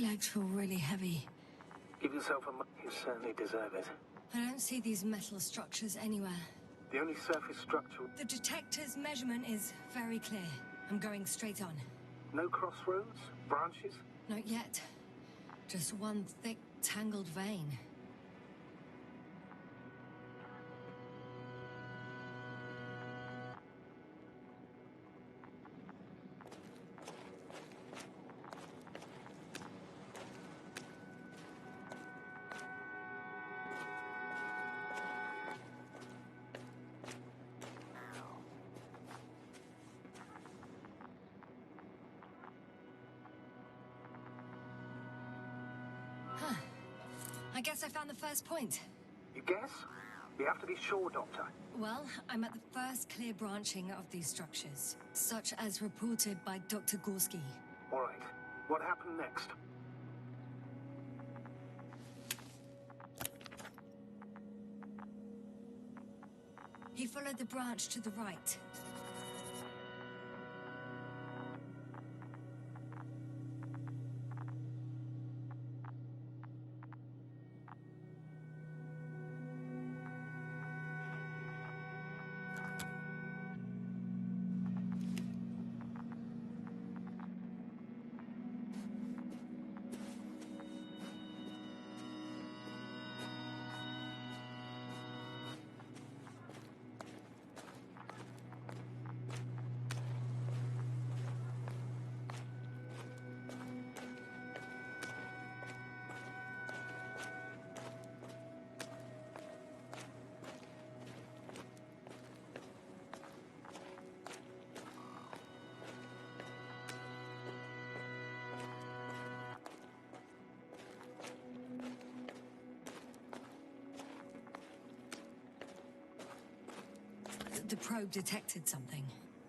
legs feel really heavy. Give yourself a... You certainly deserve it. I don't see these metal structures anywhere. The only surface structure... The detector's measurement is very clear. I'm going straight on. No crossroads? Branches? Not yet. Just one thick, tangled vein. I guess I found the first point. You guess? We have to be sure, Doctor. Well, I'm at the first clear branching of these structures, such as reported by Dr. Gorski. All right. What happened next? He followed the branch to the right. The probe detected something.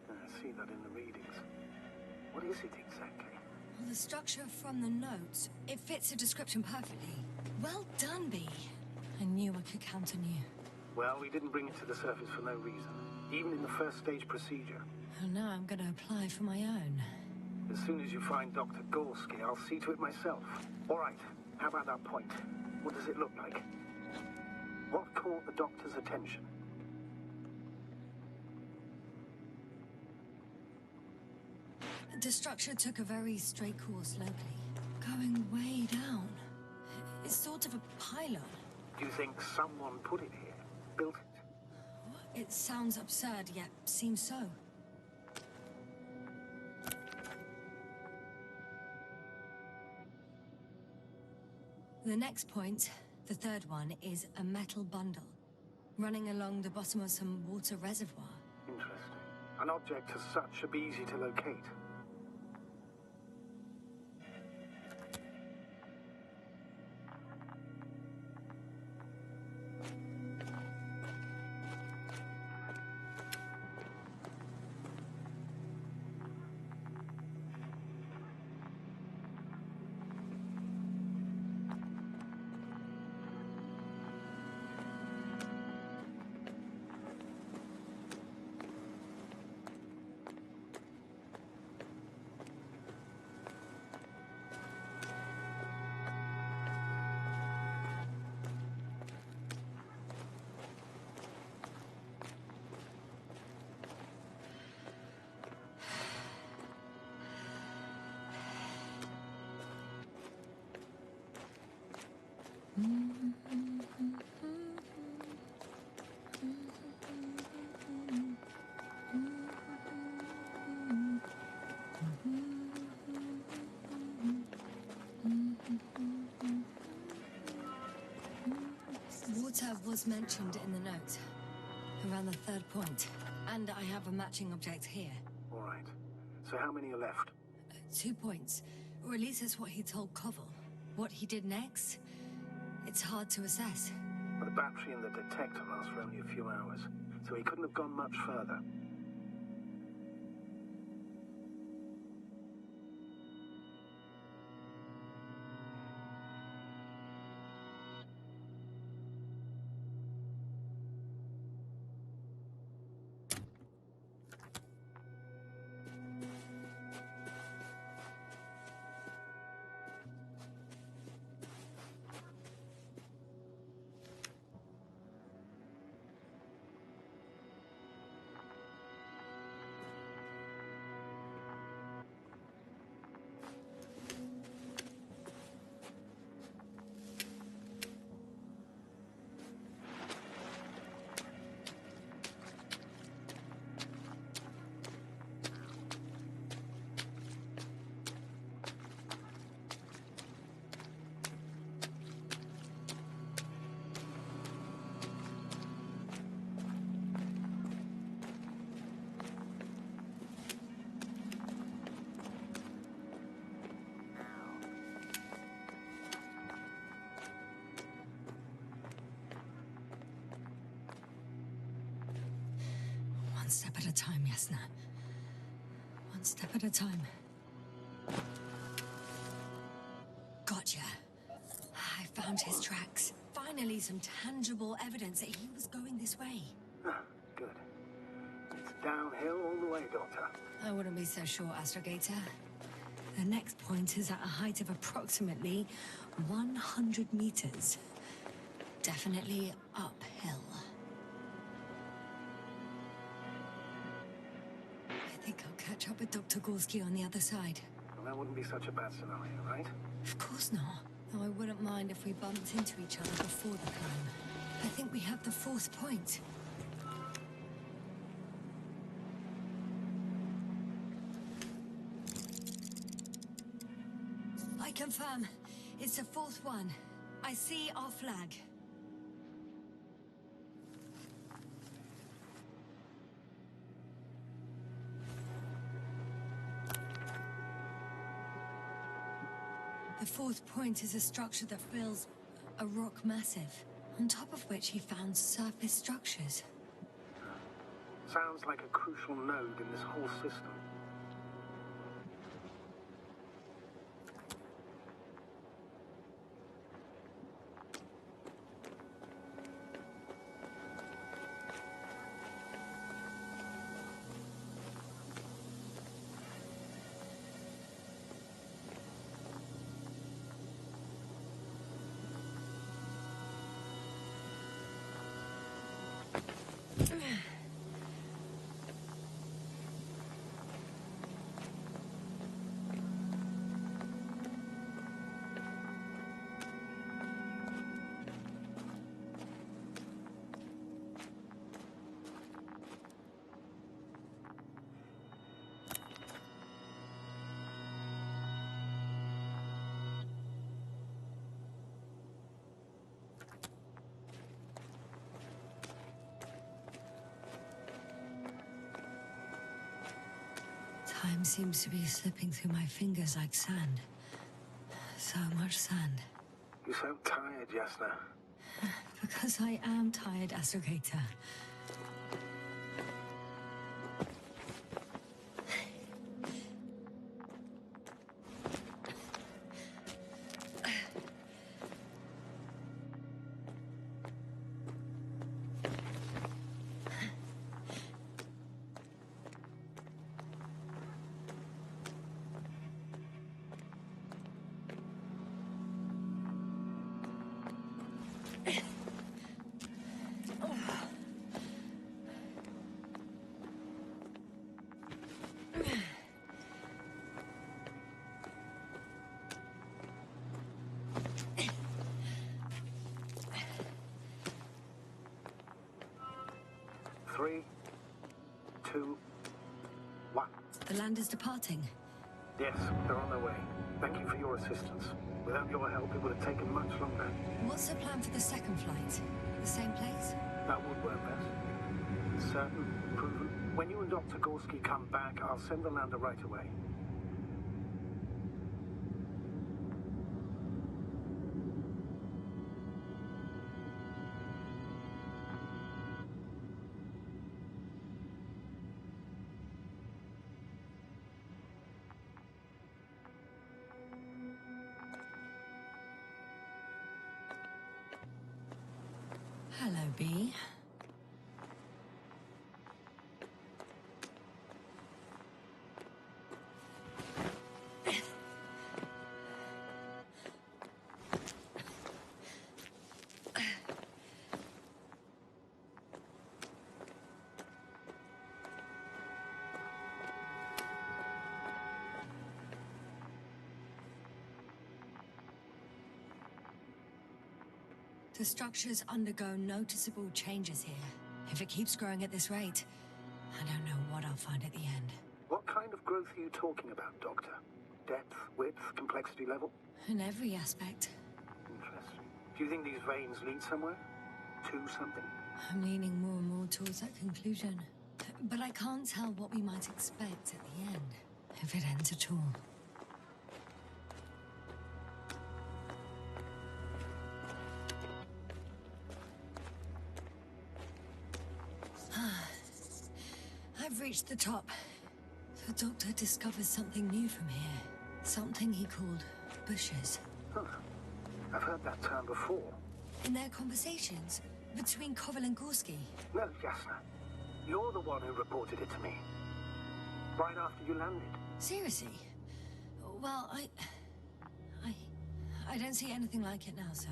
I see that in the readings. What is it exactly? Well, the structure from the notes, it fits the description perfectly. Well done, B. I knew I could count on you. Well, we didn't bring it to the surface for no reason. Even in the first stage procedure. Oh, now I'm going to apply for my own. As soon as you find Dr. Gorski, I'll see to it myself. All right, how about that point? What does it look like? What caught the doctor's attention? The structure took a very straight course locally, going way down. It's sort of a pylon. Do you think someone put it here? Built it? It sounds absurd, yet seems so. The next point, the third one, is a metal bundle, running along the bottom of some water reservoir. Interesting. An object as such should be easy to locate. Water was mentioned in the note, around the third point, and I have a matching object here. All right. So how many are left? 2 points, or at least that's what he told Koval. What he did next, it's hard to assess. Well, the battery and the detector last for only a few hours, so he couldn't have gone much further. step at a time, Yasna. One step at a time. Gotcha. I found his tracks. Finally, some tangible evidence that he was going this way. Good. It's downhill all the way, Doctor. I wouldn't be so sure, Astrogator. The next point is at a height of approximately 100 meters. Definitely uphill. I think I'll catch up with Dr. Gorski on the other side. Well, that wouldn't be such a bad scenario, right? Of course not. Though I wouldn't mind if we bumped into each other before the climb. I think we have the fourth point. I confirm. It's the fourth one. I see our flag. The fourth point is a structure that fills a rock massive, on top of which he found surface structures. Sounds like a crucial node in this whole system. Time seems to be slipping through my fingers like sand. So much sand. You sound tired, Yasna. Because I am tired, Astrogator. Three, two, one. The land is departing. Yes, they're on their way. Thank you for your assistance. Without your help, it would have taken much longer. What's the plan for the second flight? The same place? That would work best. Certain, proven. When you and Dr. Gorski come back, I'll send the lander right away. Hello, B. The structures undergo noticeable changes here. If it keeps growing at this rate, I don't know what I'll find at the end. What kind of growth are you talking about, Doctor? Depth, width, complexity level? In every aspect. Interesting. Do you think these veins lead somewhere? To something? I'm leaning more and more towards that conclusion. But I can't tell what we might expect at the end, if it ends at all. I've reached the top. The doctor discovers something new from here. Something he called bushes. Huh. I've heard that term before. In their conversations between Koval and Gorski. No, Jasna. You're the one who reported it to me. Right after you landed. Seriously? Well, I don't see anything like it now, sir.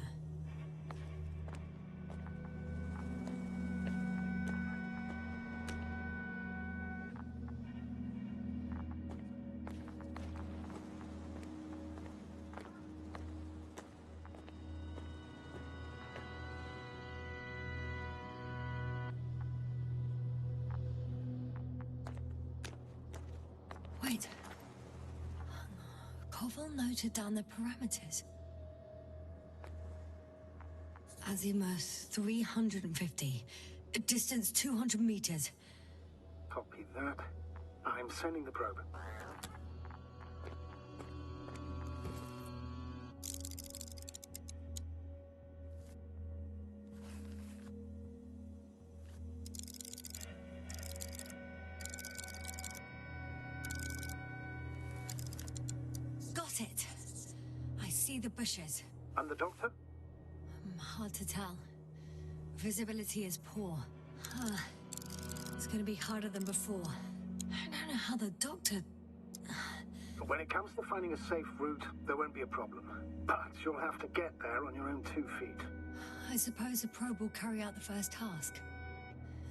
Wait. Koval noted down the parameters. Azimuth 350. Distance 200 meters. Copy that. I'm sending the probe. Got it. I see the bushes. And the doctor? Hard to tell. Visibility is poor. It's gonna be harder than before. I don't know how the doctor... When it comes to finding a safe route, there won't be a problem. But you'll have to get there on your own 2 feet. I suppose a probe will carry out the first task.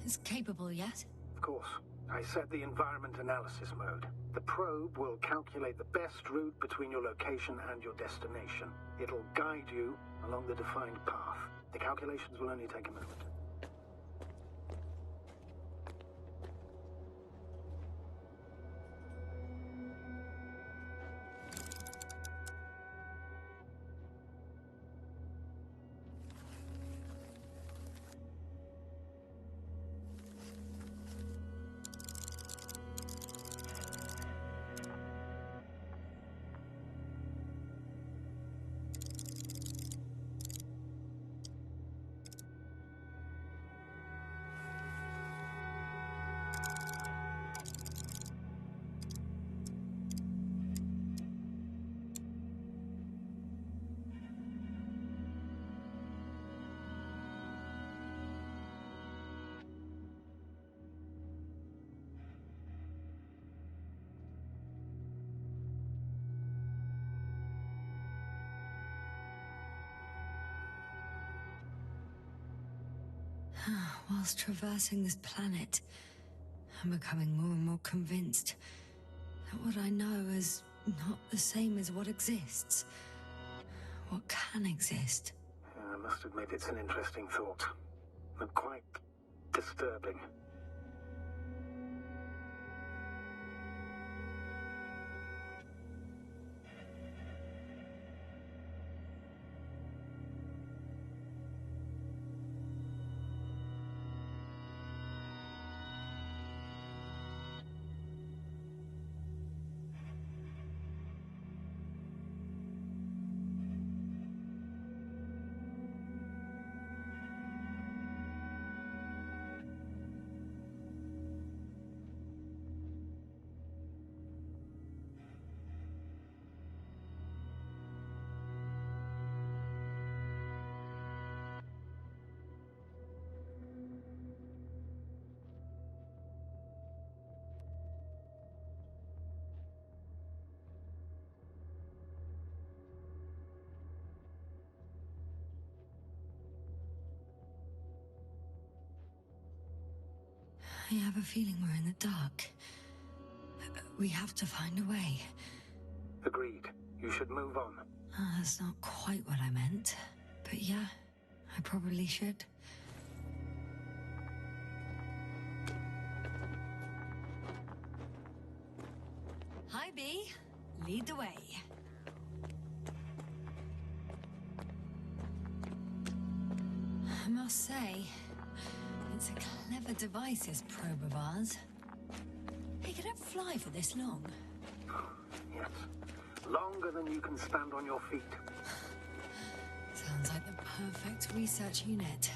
It's capable yet? Of course. I set the environment analysis mode. The probe will calculate the best route between your location and your destination. It'll guide you along the defined path. The calculations will only take a moment. Whilst traversing this planet, I'm becoming more and more convinced that what I know is not the same as what exists. What can exist. I must admit it's an interesting thought. And quite disturbing. I have a feeling we're in the dark. We have to find a way. Agreed. You should move on. That's not quite what I meant. But yeah, I probably should. Hi, B. Lead the way. I must say, it's a clever device, this probe of ours. Hey, could it fly for this long? Yes. Longer than you can stand on your feet. Sounds like the perfect research unit.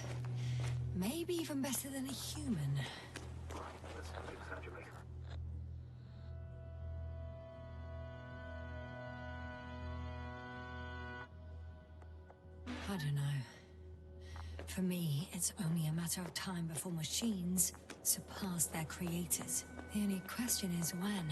Maybe even better than a human. Let's not exaggerate. I don't know. For me, it's only a matter of time before machines surpass their creators. The only question is when.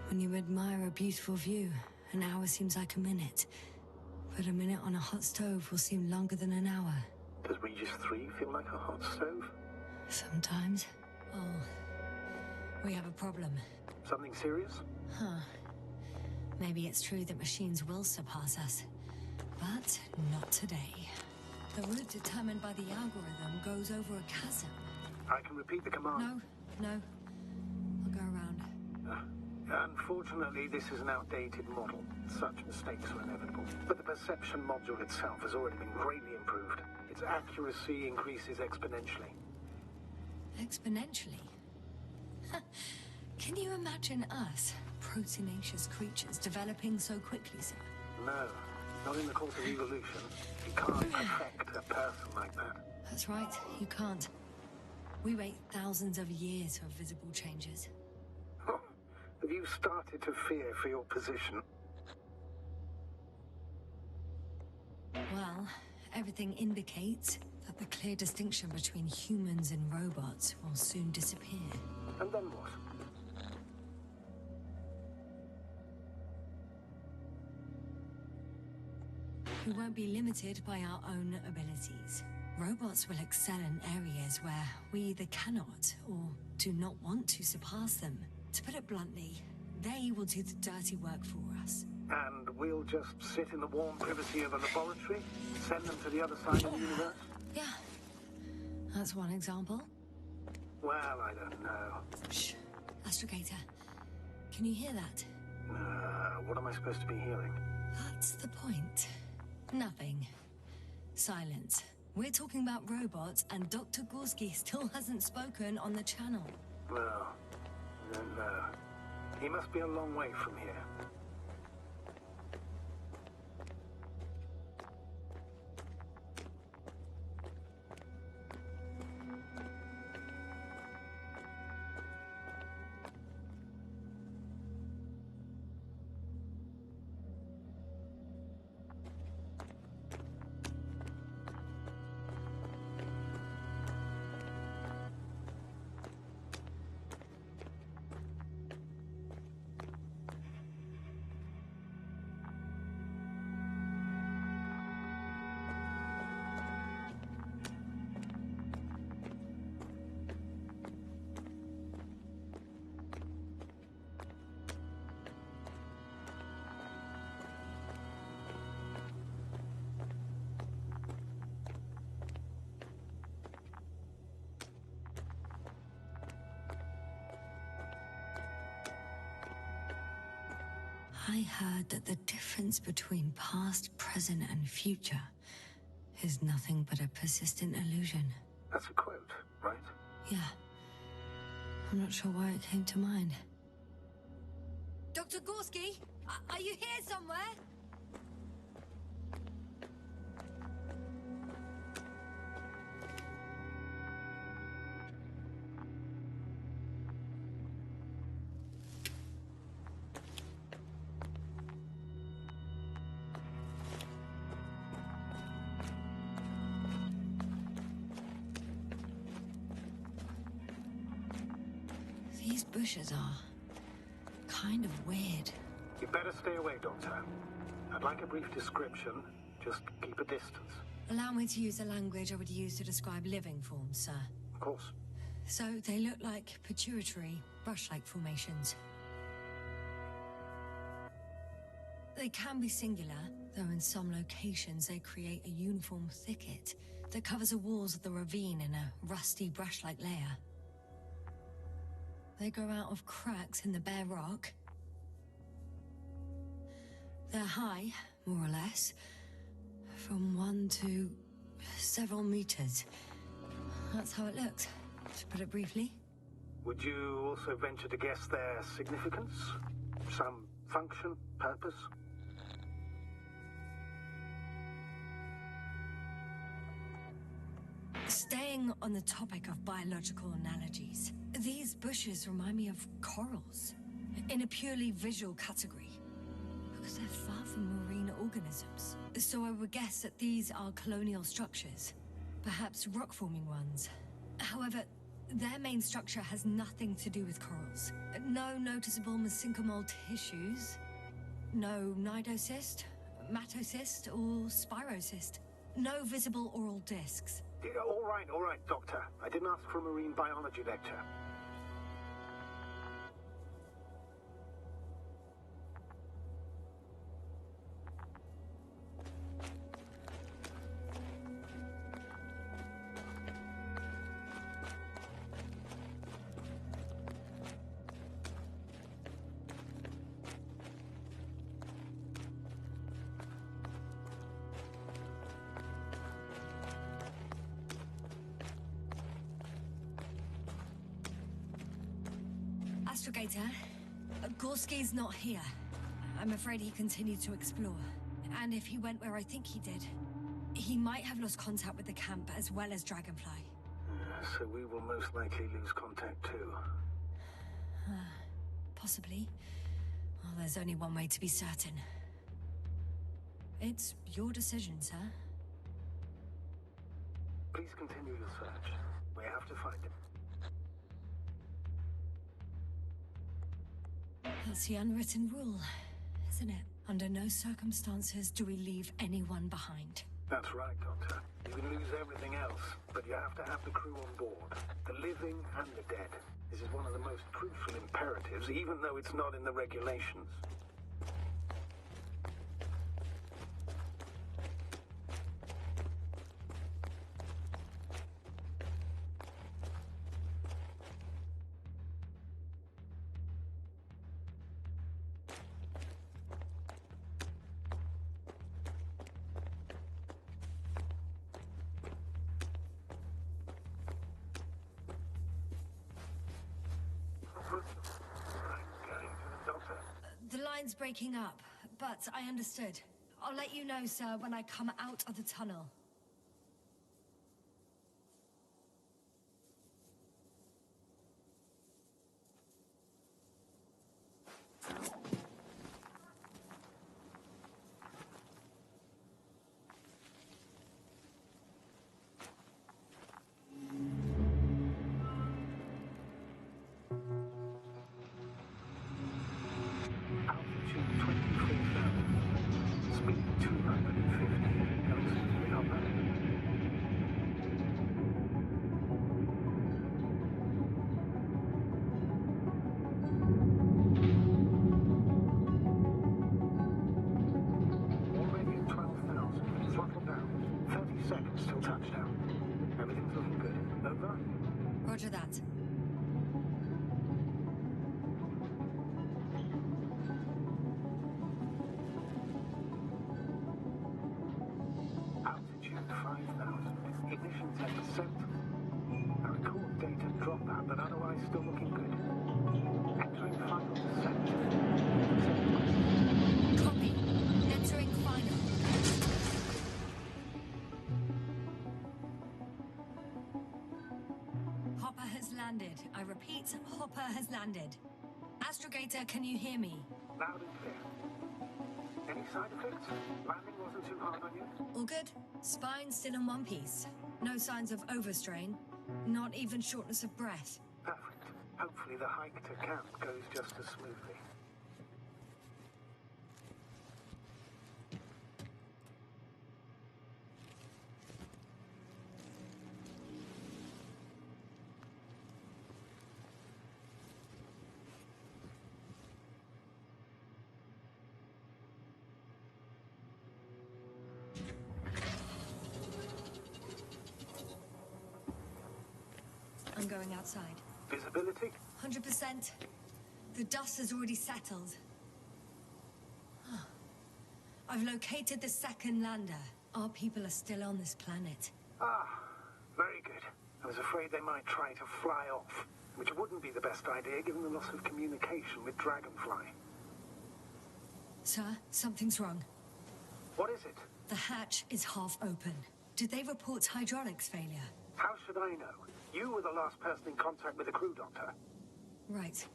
When you admire a beautiful view, an hour seems like a minute. But a minute on a hot stove will seem longer than an hour. Does Regis 3 feel like a hot stove? Sometimes. Oh, we have a problem. Something serious? Huh. Maybe it's true that machines will surpass us. But not today. The route determined by the algorithm goes over a chasm. I can repeat the command. No. I'll go around. Unfortunately, this is an outdated model. Such mistakes are inevitable. But the perception module itself has already been greatly improved. Its accuracy increases exponentially. Exponentially? Can you imagine us, proteinaceous creatures, developing so quickly, sir? No, not in the course of evolution. You can't perfect a person like that. That's right, you can't. We wait thousands of years for visible changes. Have you started to fear for your position? Well, everything indicates that the clear distinction between humans and robots will soon disappear. And then what? We won't be limited by our own abilities. Robots will excel in areas where we either cannot or do not want to surpass them. To put it bluntly, they will do the dirty work for us. And we'll just sit in the warm privacy of a laboratory? Send them to the other side of the universe? Yeah. That's one example. Well, I don't know. Shh. Astrogator. Can you hear that? What am I supposed to be hearing? That's the point. Nothing. Silence. We're talking about robots, and Dr. Gorski still hasn't spoken on the channel. Well, I don't know. He must be a long way from here. I heard that the difference between past, present, and future is nothing but a persistent illusion. That's a quote, right? Yeah. I'm not sure why it came to mind. Dr. Gorski, are you here somewhere? These bushes are kind of weird. You better stay away, Doctor. I'd like a brief description, Just keep a distance. Allow me to use a language I would use to describe living forms, sir. Of course. So they look like pituitary, brush-like formations. They can be singular, though in some locations they create a uniform thicket that covers the walls of the ravine in a rusty brush-like layer. They grow out of cracks in the bare rock. They're high, more or less, from 1 to several meters. That's how it looks, to put it briefly. Would you also venture to guess their significance? Some function, purpose? Staying on the topic of biological analogies, these bushes remind me of corals, in a purely visual category, because they're far from marine organisms. So I would guess that these are colonial structures, perhaps rock-forming ones. However, their main structure has nothing to do with corals. No noticeable mesenchymal tissues, no nidocyst, matocyst, or spirocyst. No visible oral discs. All right, Doctor. I didn't ask for a marine biology lecture. Astrogator, Gorski's not here. I'm afraid he continued to explore. And if he went where I think he did, he might have lost contact with the camp as well as Dragonfly. So we will most likely lose contact too. Possibly. Well, there's only one way to be certain. It's your decision, sir. Please continue your search. We have to find him. That's the unwritten rule, isn't it? Under no circumstances do we leave anyone behind. That's right, Doctor. You can lose everything else, but you have to have the crew on board. The living and the dead. This is one of the most crucial imperatives, even though it's not in the regulations. The line's breaking up, but I understood. I'll let you know, sir, when I come out of the tunnel. Roger that. Altitude 5,000. Ignition 10%. I record data dropout, but otherwise still looking good. Entering final descent. Copy. Entering final. Hopper has landed. I repeat, Hopper has landed. Astrogator, can you hear me? Loud and clear. Any side effects? Landing wasn't too hard on you? All good. Spine still in one piece. No signs of overstrain. Not even shortness of breath. Perfect. Hopefully the hike to camp goes just as smoothly. going outside. Visibility? 100%. The dust has already settled. I've located the second lander. Our people are still on this planet. Ah, very good. I was afraid they might try to fly off, which wouldn't be the best idea given the loss of communication with Dragonfly. Sir, something's wrong. What is it? The hatch is half open. Did they report hydraulics failure? How should I know? You were the last person in contact with the crew, Doctor. Right.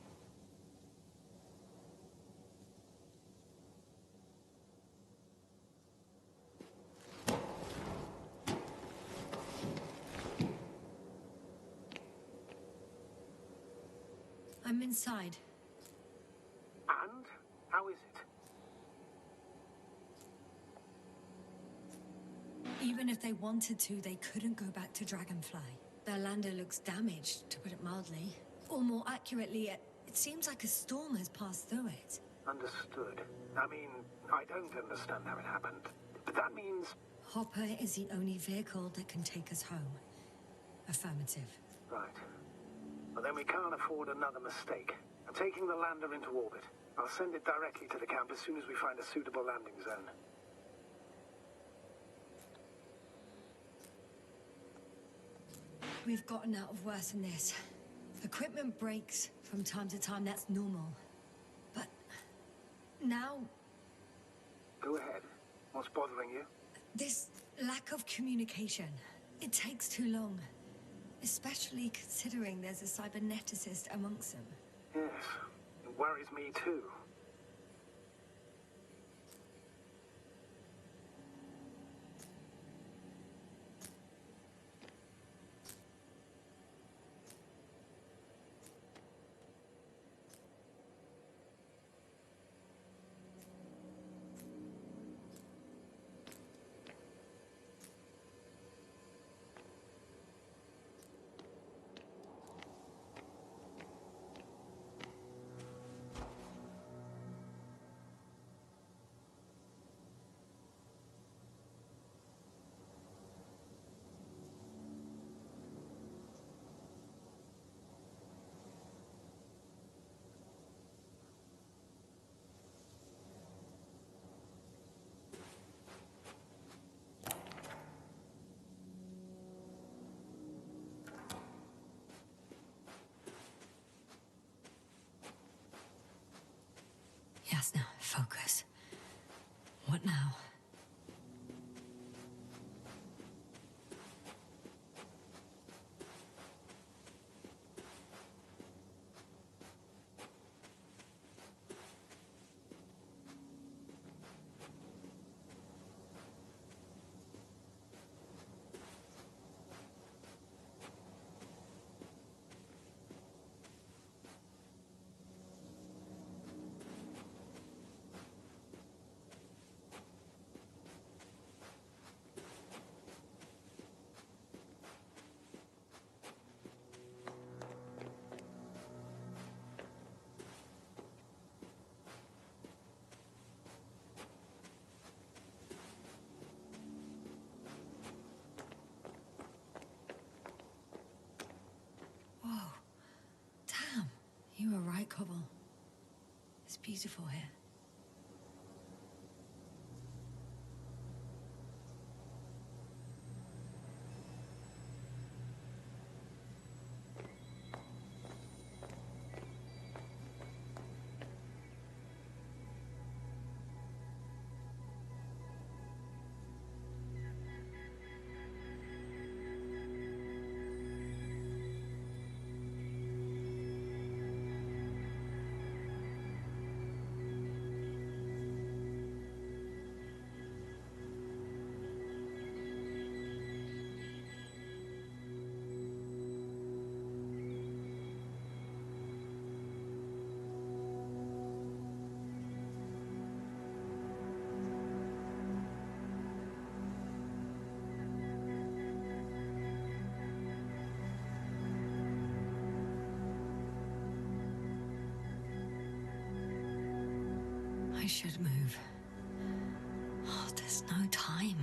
I'm inside. And? How is it? Even if they wanted to, they couldn't go back to Dragonfly. Their lander looks damaged, to put it mildly. Or more accurately, it seems like a storm has passed through it. Understood. I mean, I don't understand how it happened. But that means... Hopper is the only vehicle that can take us home. Affirmative. Right. Well, then we can't afford another mistake. I'm taking the lander into orbit. I'll send it directly to the camp as soon as we find a suitable landing zone. We've gotten out of worse than this. Equipment breaks from time to time, that's normal. But now... Go ahead. What's bothering you? This lack of communication. It takes too long. Especially considering there's a cyberneticist amongst them. Yes, it worries me too. Yes, now, focus. What now? Whoa. Damn. You were right, Cobble. It's beautiful here. I should move. Oh, there's no time.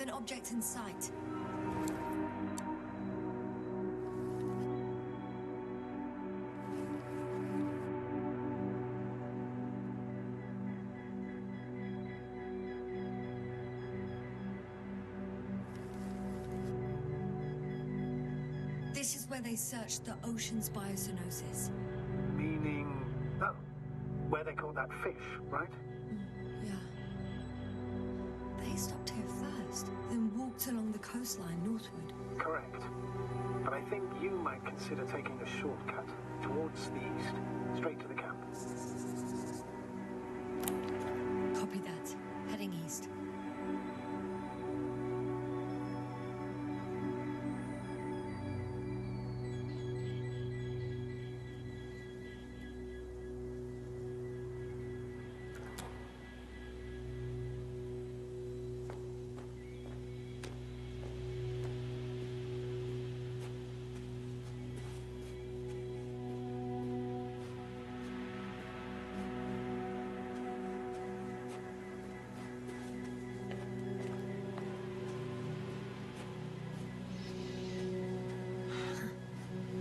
an object in sight. This is where they searched the ocean's biocenosis. Meaning... oh, where they caught that fish, right? Yeah. They stopped here first, then walked along the coastline northward. Correct. But I think you might consider taking a shortcut towards the east, straight to the camp. Copy that. Heading east.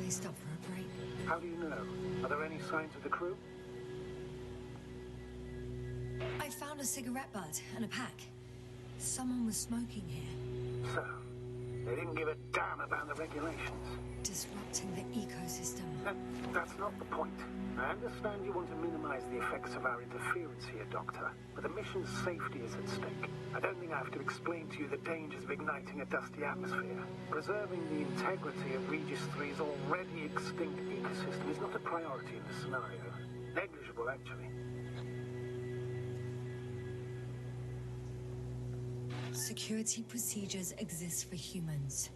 Stop for a break. How do you know? Are there any signs of the crew? I found a cigarette butt and a pack. Someone was smoking here. So, they didn't give a damn about the regulations. Disrupting the ecosystem. That's not the point. I understand you want to minimize the effects of our interference here, Doctor, but the mission's safety is at stake. I don't think I have to explain to you the dangers of igniting a dusty atmosphere. Preserving the integrity of Regis 3's already extinct ecosystem is not a priority in this scenario. Negligible, actually. Security procedures exist for humans.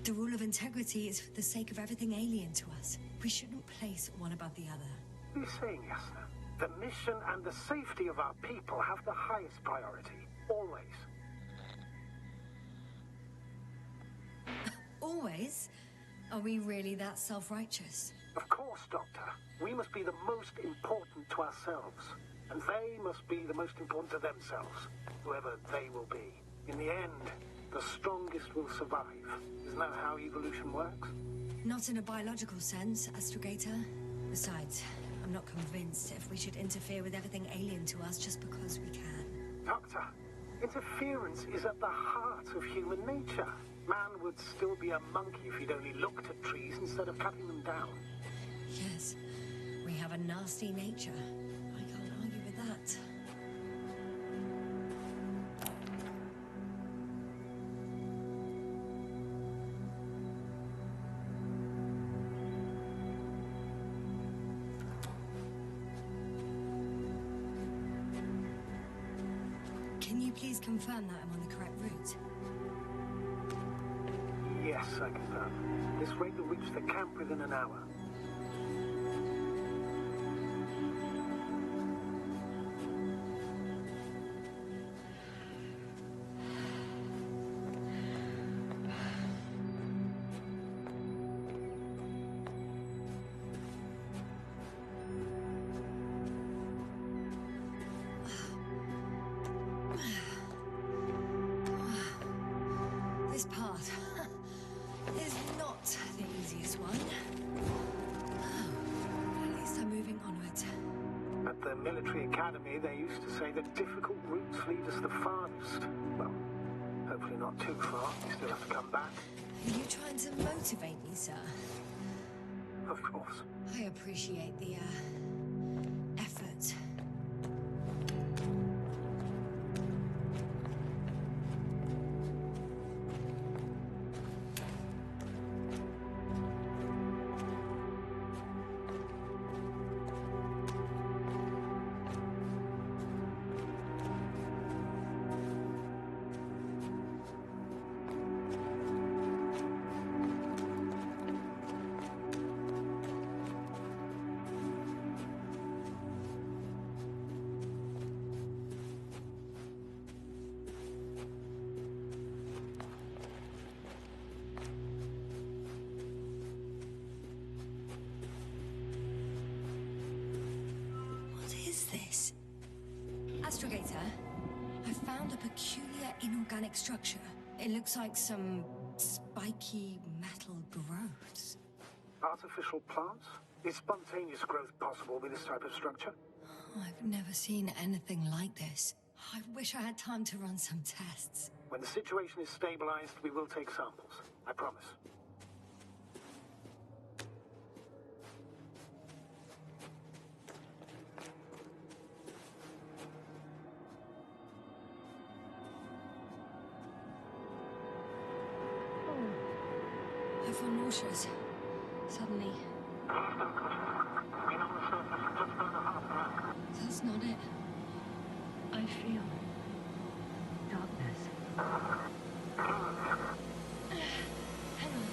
The rule of integrity is for the sake of everything alien to us. We shouldn't place one above the other. What are you saying, Yasna? The mission and the safety of our people have the highest priority. Always. Always? Are we really that self-righteous? Of course, Doctor. We must be the most important to ourselves. And they must be the most important to themselves. Whoever they will be. In the end, the strongest will survive. Isn't that how evolution works? Not in a biological sense, Astrogator. Besides, I'm not convinced if we should interfere with everything alien to us just because we can. Doctor, interference is at the heart of human nature. Man would still be a monkey if he'd only looked at trees instead of cutting them down. Yes, we have a nasty nature. I can't argue with that. Can you please confirm that I'm on the correct route? Yes, I confirm. This rate will reach the camp within an hour. This path is not the easiest one. At least I'm moving onward. At the military academy, they used to say that difficult routes lead us the farthest. Well, hopefully not too far. You still have to come back. Are you trying to motivate me, sir? Of course. I appreciate the, effort. Astrogator, I found a peculiar inorganic structure. It looks like some spiky metal growths. Artificial plants? Is spontaneous growth possible with this type of structure? I've never seen anything like this. I wish I had time to run some tests. When the situation is stabilized, we will take samples. I promise. I feel nauseous. Suddenly. That's not it. I feel darkness. Hang on.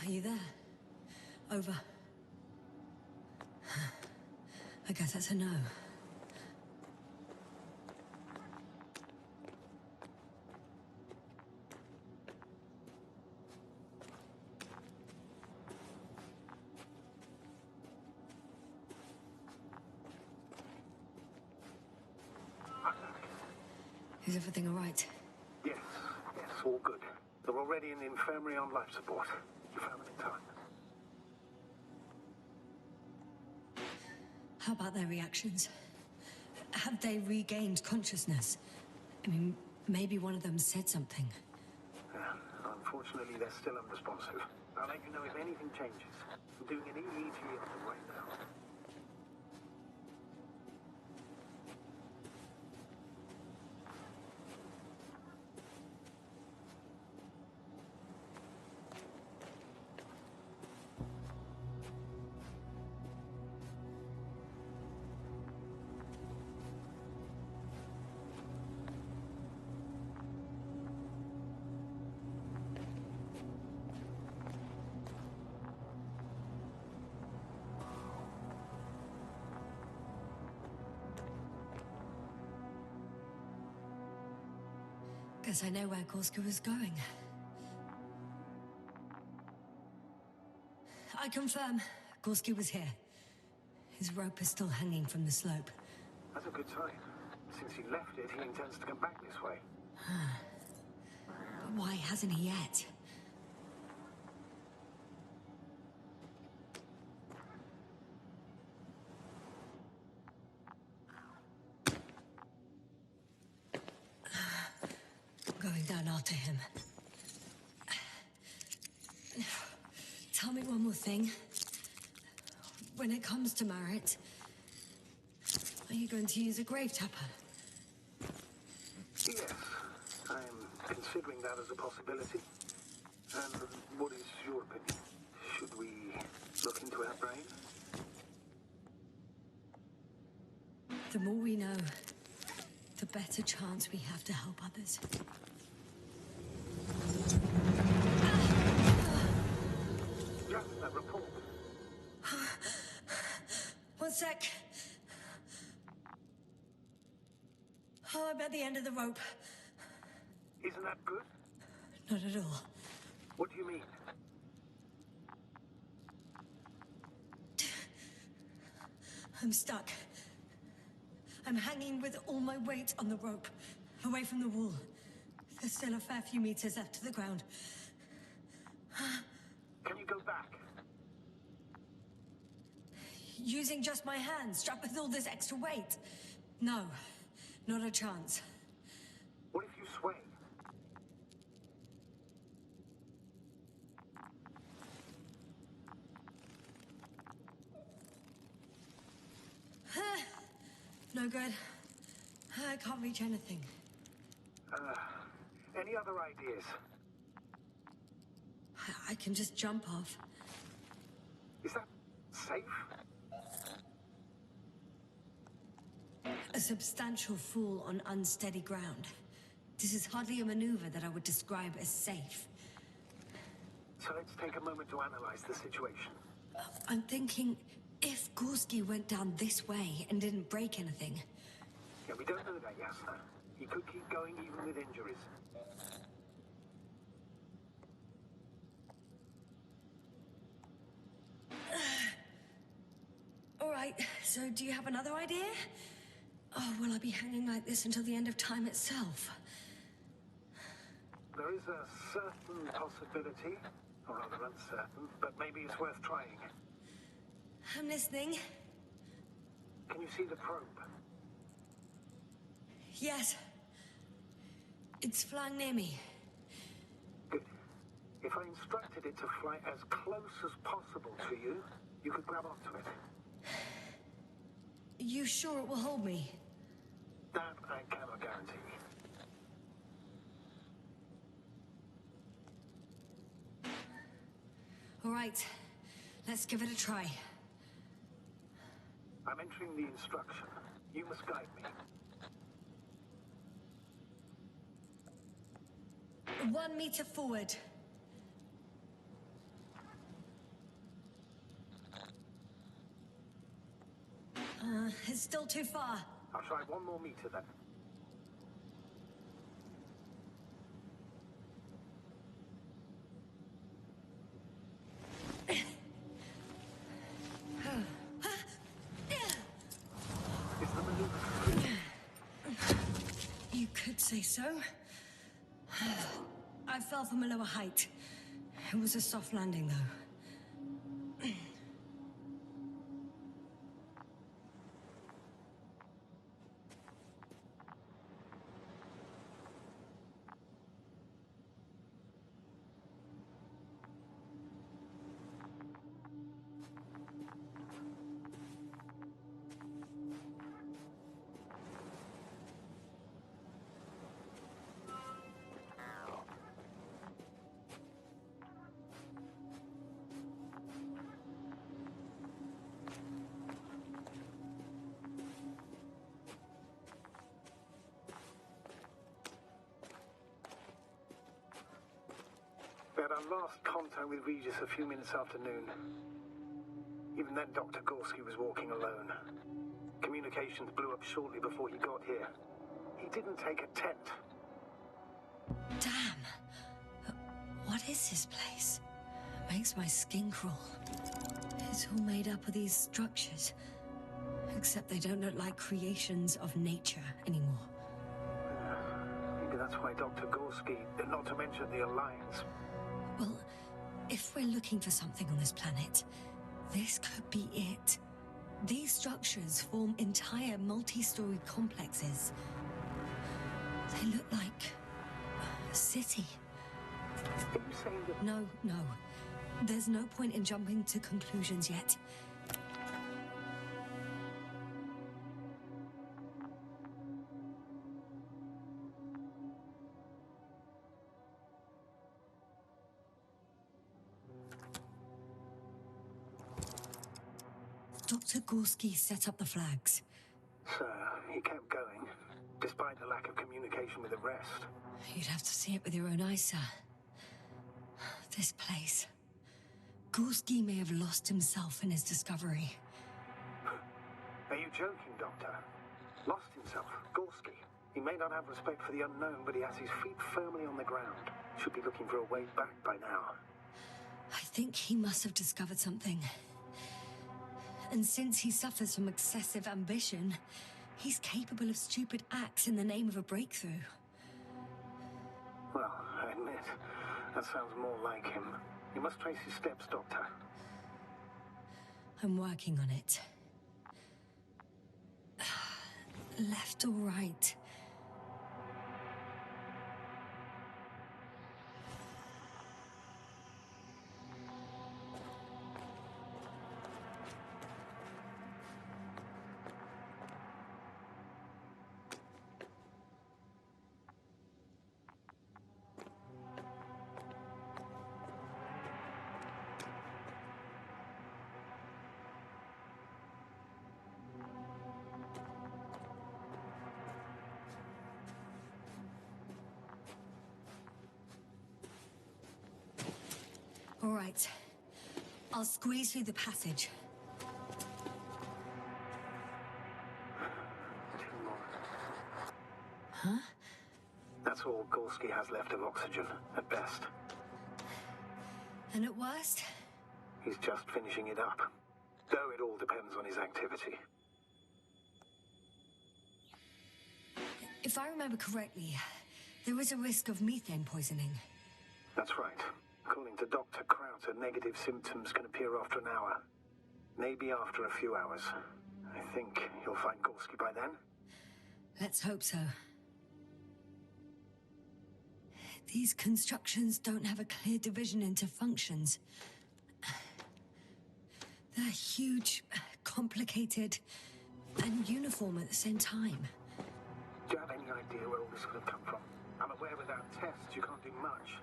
Are you there? Over. I guess that's a no. Is everything all right? Yes, all good. They're already in the infirmary on life support. You found them in time. How about their reactions? Have they regained consciousness? I mean, maybe one of them said something. Unfortunately, they're still unresponsive. I'll let you know if anything changes. I'm doing an EEG on them right now. Guess I know where Gorskого is going. I confirm, Gorskого was here. His rope is still hanging from the slope. That's a good sign. Since he left it, he intends to come back this way. But why hasn't he yet? Going down after him. Tell me one more thing. When it comes to Marit, are you going to use a grave tapper? Yes, I'm considering that as a possibility. And what is your opinion? Should we look into our brain? The more we know, the better chance we have to help others. Just that report. at the end of the rope. Isn't that good? Not at all. What do you mean? I'm stuck. I'm hanging with all my weight on the rope, away from the wall. There's still a fair few meters left to the ground. Can you go back? Using just my hands, strapped with all this extra weight? No, not a chance. What if you sway? No good. I can't reach anything. Any other ideas? I can just jump off. Is that safe? A substantial fall on unsteady ground. This is hardly a maneuver that I would describe as safe. So let's take a moment to analyze the situation. I'm thinking, if Gorski went down this way and didn't break anything... Yeah, we don't know that, Yasna. He could keep going even with injuries. All right, so do you have another idea? Oh, will I be hanging like this until the end of time itself? There is a certain possibility, or rather uncertain, but maybe it's worth trying. I'm listening. Can you see the probe? Yes. It's flying near me. Good. If I instructed it to fly as close as possible to you, you could grab onto it. You sure it will hold me? That I cannot guarantee. All right, let's give it a try. I'm entering the instruction. You must guide me. 1 meter forward. It's still too far. I'll try 1 more meter then. Is the maneuver complete? You could say so. I fell from a lower height. It was a soft landing, though. We had our last contact with Regis a few minutes after noon. Even then, Dr. Gorski was walking alone. Communications blew up shortly before he got here. He didn't take a tent. Damn. What is this place? Makes my skin crawl. It's all made up of these structures. Except they don't look like creations of nature anymore. Maybe that's why Dr. Gorski, not to mention the Alliance. Well, if we're looking for something on this planet, this could be it. These structures form entire multi-story complexes. They look like a city. Are you saying that... No. There's no point in jumping to conclusions yet. Dr. Gorski set up the flags. So, he kept going, despite the lack of communication with the rest. You'd have to see it with your own eyes, sir. This place. Gorski may have lost himself in his discovery. Are you joking, Doctor? Lost himself? Gorski? He may not have respect for the unknown, but he has his feet firmly on the ground. Should be looking for a way back by now. I think he must have discovered something. And since he suffers from excessive ambition, he's capable of stupid acts in the name of a breakthrough. Well, I admit, that sounds more like him. You must trace his steps, Doctor. I'm working on it. Left or right? All right. I'll squeeze through the passage. Two more. Huh? That's all Gorski has left of oxygen, at best. And at worst? He's just finishing it up. Though it all depends on his activity. If I remember correctly, there is a risk of methane poisoning. That's right. According to Dr. Krauter, negative symptoms can appear after an hour. Maybe after a few hours. I think you'll find Gorski by then. Let's hope so. These constructions don't have a clear division into functions. They're huge, complicated, and uniform at the same time. Do you have any idea where all this could have come from? I'm aware without tests you can't do much.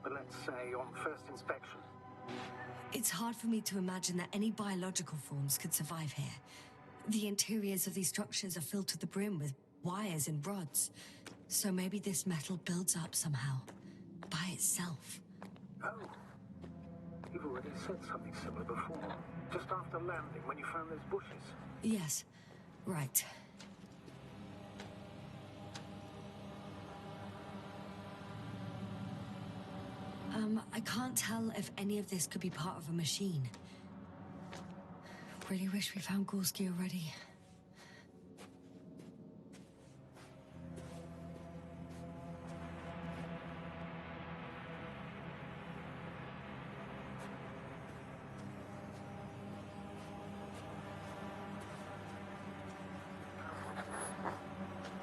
But let's say on first inspection. It's hard for me to imagine that any biological forms could survive here. The interiors of these structures are filled to the brim with wires and rods. So maybe this metal builds up somehow, by itself. Oh. You've already said something similar before. Just after landing, when you found those bushes. Yes, right. I can't tell if any of this could be part of a machine. Really wish we found Gorski already.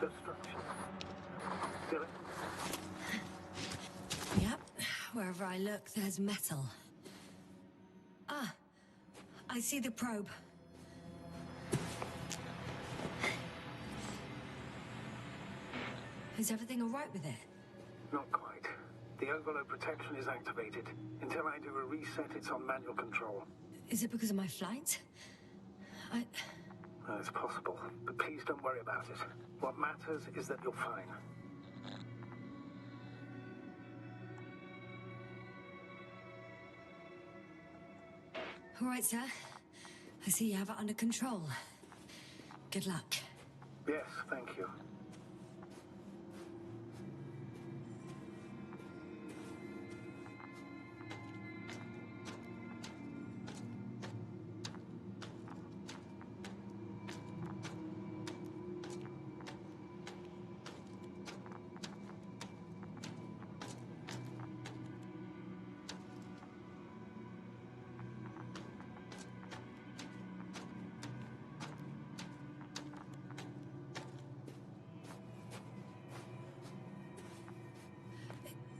The structure. Still it? Yep, wherever I look, there's metal. Ah, I see the probe. Is everything all right with it? Not quite. The overload protection is activated. Until I do a reset, it's on manual control. Is it because of my flight? It's possible, but please don't worry about it. What matters is that you're fine. All right, sir. I see you have it under control. Good luck. Yes, thank you.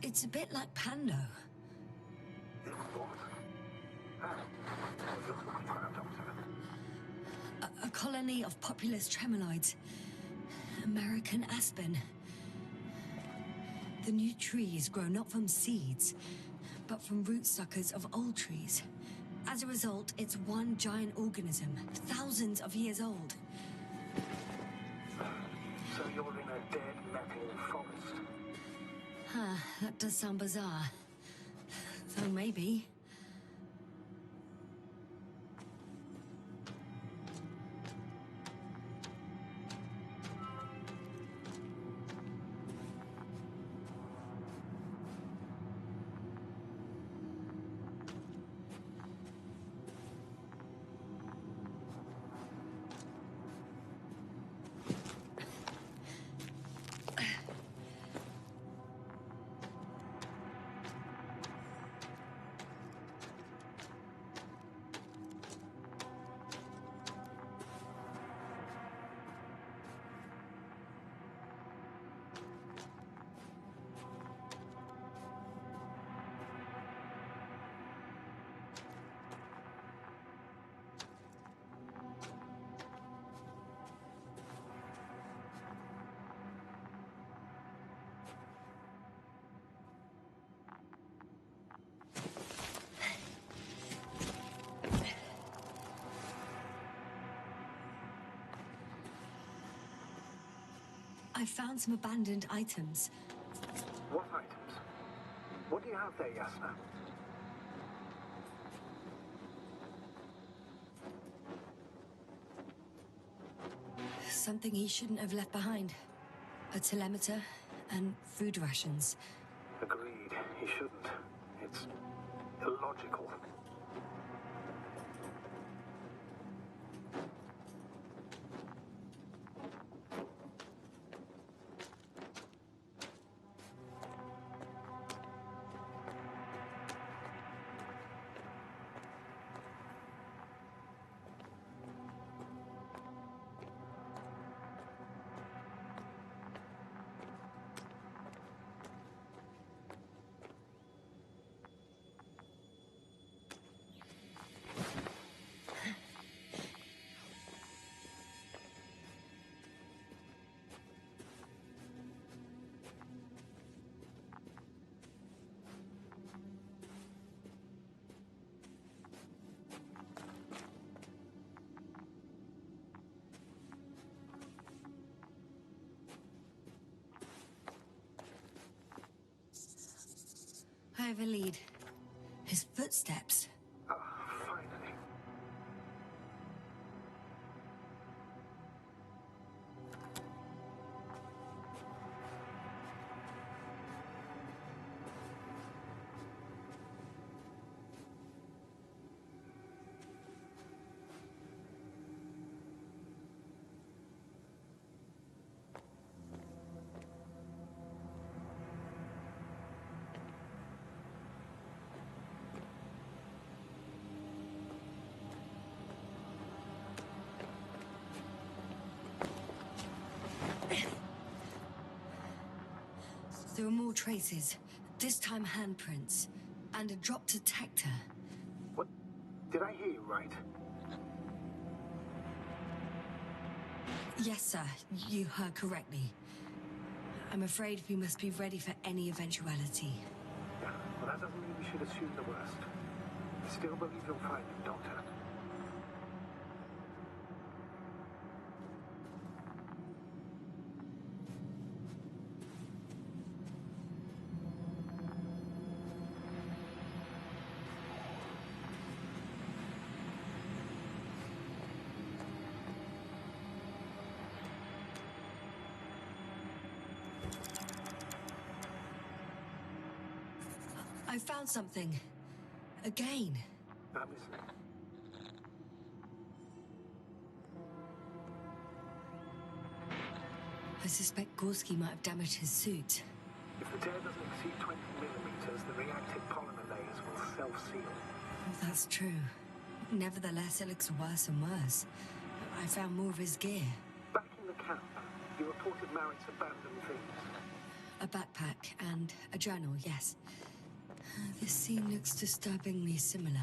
It's a bit like Pando. A colony of populous tremoloids. American aspen. The new trees grow not from seeds, but from root suckers of old trees. As a result, it's one giant organism, thousands of years old. So you're in a dead metal forest? Huh, that does sound bizarre. Though maybe. I found some abandoned items. What items? What do you have there, Yasna? Something he shouldn't have left behind. A telemeter and food rations. Agreed. He shouldn't. It's illogical. I have a lead. His footsteps. Ah, finally. There were more traces. This time handprints. And a drop detector. What? Did I hear you right? Yes, sir. You heard correctly. I'm afraid we must be ready for any eventuality. Yeah, well, that doesn't mean we should assume the worst. I still believe you'll find him, Doctor. I found something. Again. I'm listening. I suspect Gorski might have damaged his suit. If the tear doesn't exceed 20 millimeters, the reactive polymer layers will self-seal. Oh, that's true. Nevertheless, it looks worse and worse. I found more of his gear. Back in the camp, you reported Marek's abandoned things. A backpack and a journal, yes. This scene looks disturbingly similar.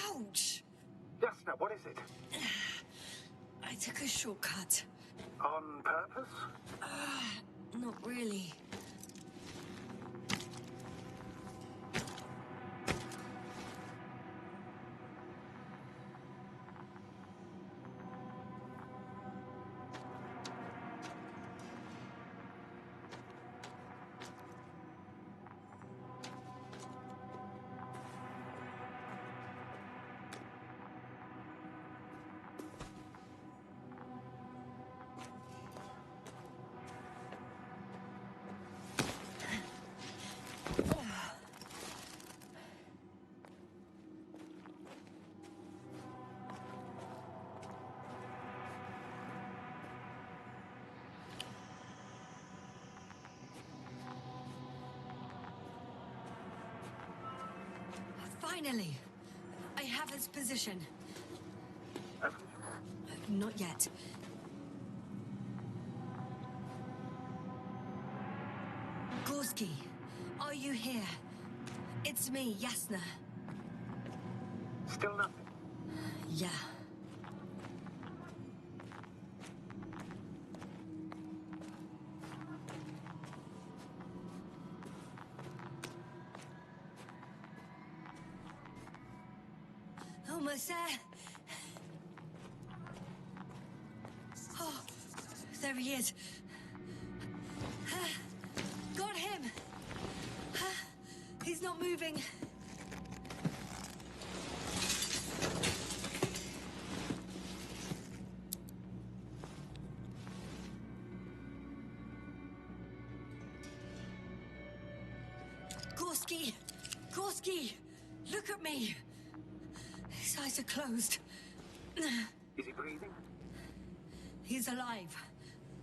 Ouch! Yasna, what is it? I took a shortcut. On purpose? Not really. Finally! I have his position. Not yet. Gorski, are you here? It's me, Yasna. Still nothing. Yeah. Almost there. Oh, there he is. Got him. He's not moving. Gorski, look at me. His eyes are closed. Is he breathing? He's alive,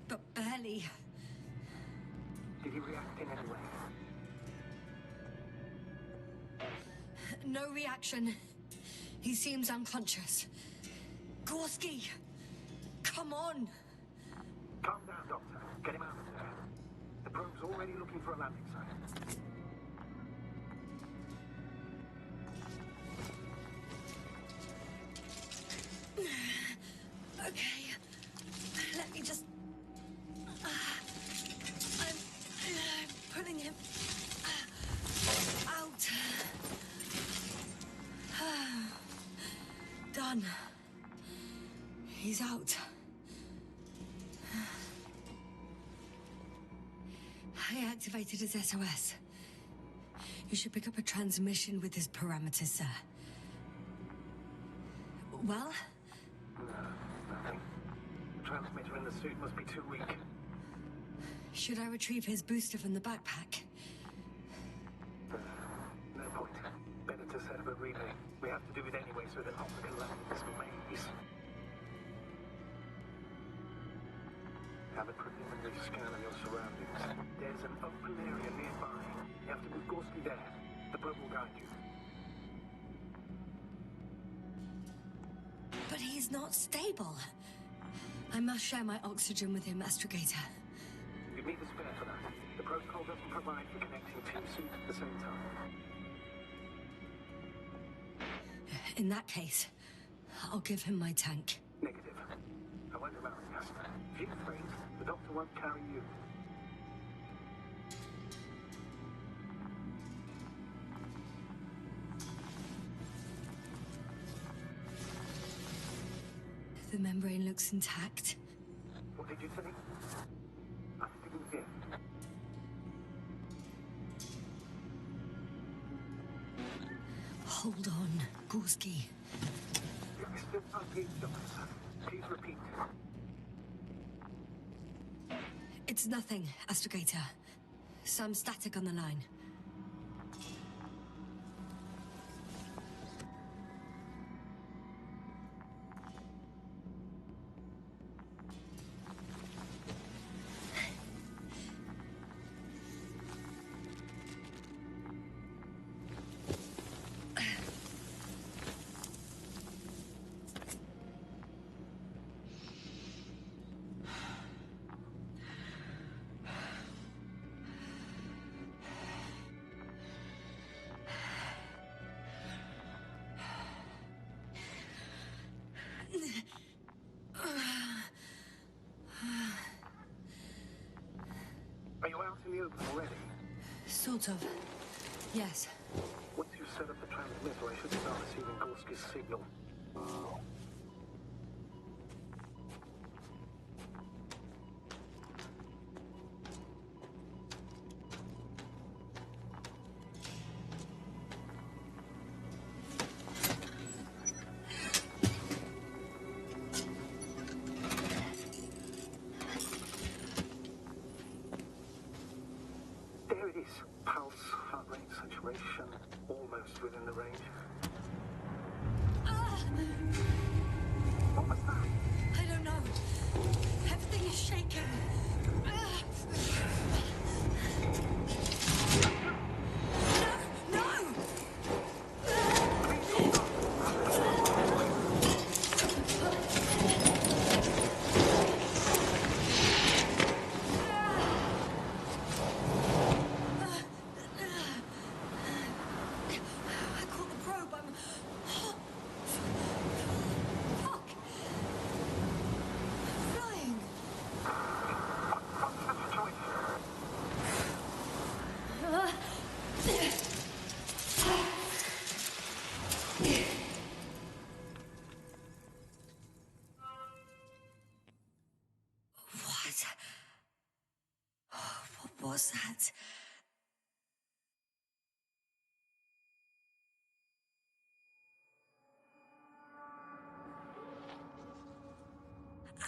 but barely. Did he react in any way? No reaction. He seems unconscious. Gorski, come on. Calm down, Doctor. Get him out of there. The probe's already looking for a landing site. Okay, let me just... I'm pulling him out. Done. He's out. I activated his SOS. You should pick up a transmission with his parameters, sir. Well? Nothing. The transmitter in the suit must be too weak. Should I retrieve his booster from the backpack? No point. Better to set up a relay. We have to do it anyway so that Alpha can land this maze. Have a preliminary scan of your surroundings. There's an open area nearby. You have to move Gorski there. The probe will guide you. But he's not stable. I must share my oxygen with him, Astrogator. You need a spare for that. The protocol doesn't provide for connecting two suits at the same time. In that case, I'll give him my tank. Negative. I won't allow it, Castor. If you're afraid, the doctor won't carry you. The membrane looks intact. What did you say? I didn't hear. Hold on, Gorski. I still can't hear you, Doctor. Please repeat. It's nothing, Astrogator. Some static on the line. Are you out in the open already? Sort of. Yes. Once you set up the transmitter, I should start receiving Gorski's signal. There it is. Pulse, heart rate, saturation, almost within the range. Ah! What's that?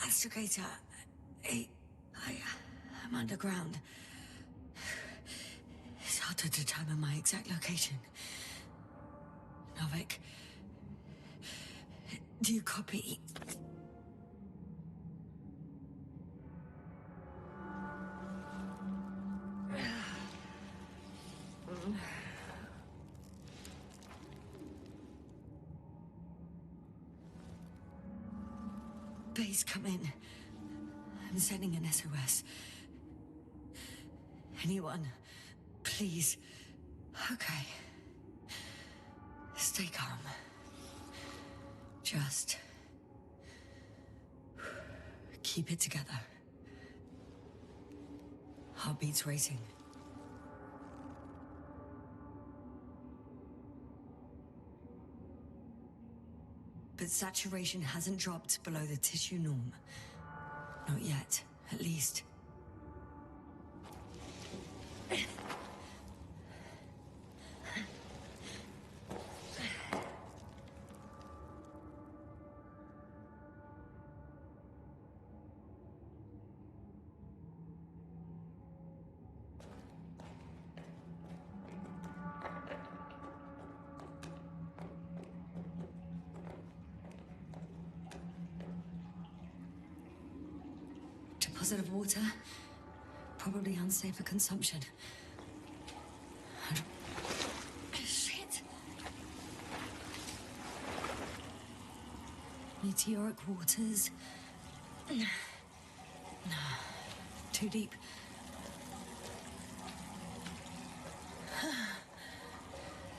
Astrogator. I'm underground. It's hard to determine my exact location. Novik, do you copy? Base, come in. I'm sending an SOS. Anyone, please. Okay. Stay calm. Just keep it together. Heartbeats racing. But saturation hasn't dropped below the tissue norm. Not yet, at least. Deposit of water, probably unsafe for consumption. Shit. Meteoric waters. No. Too deep.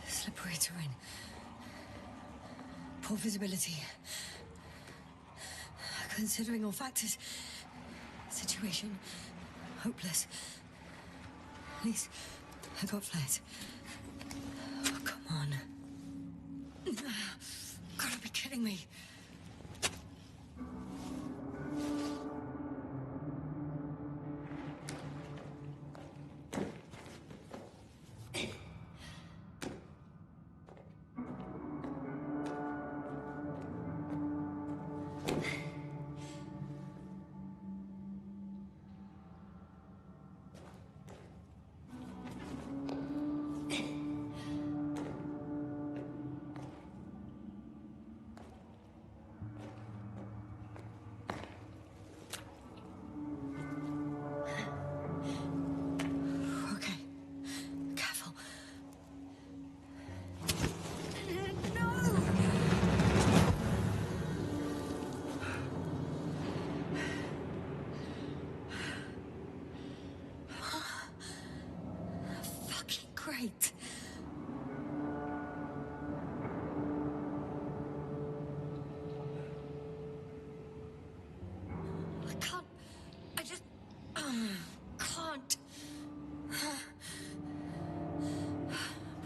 Slippery terrain. Poor visibility. Considering all factors, situation hopeless. At least I got flares. Oh, come on. Gotta be kidding me. Great. I can't. I just can't.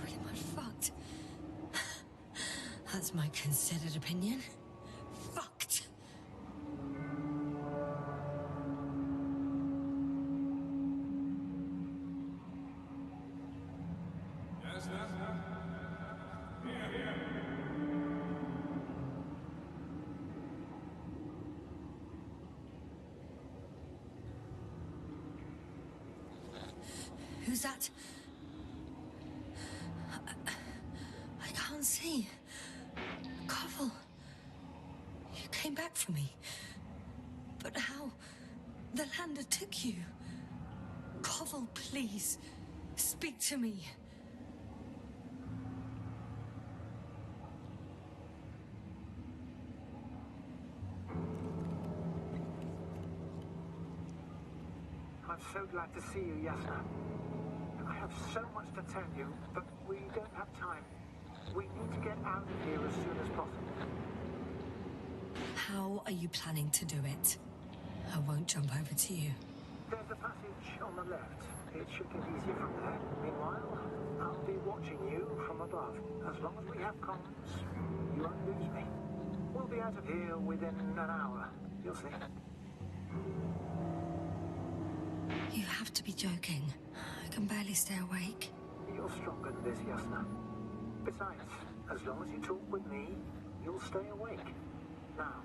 Pretty much fucked. That's my considered opinion. Fucked. Who's that? I can't see. Koval, you came back for me. But how? The lander took you. Koval, please, speak to me. I'm so glad to see you, Yasna. I have so much to tell you, but we don't have time. We need to get out of here as soon as possible. How are you planning to do it? I won't jump over to you. There's a passage on the left. It should get easier from there. Meanwhile, I'll be watching you from above. As long as we have comms, you won't lose me. We'll be out of here within an hour. You'll see. You have to be joking. I can barely stay awake. You're stronger than this, Yasna. Besides, as long as you talk with me, you'll stay awake. Now,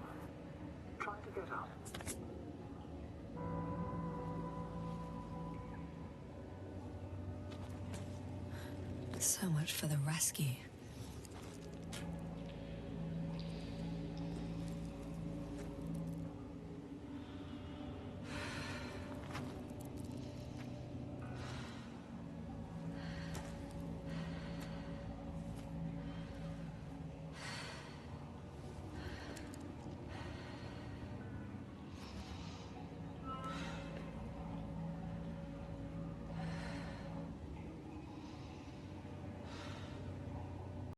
try to get up. So much for the rescue.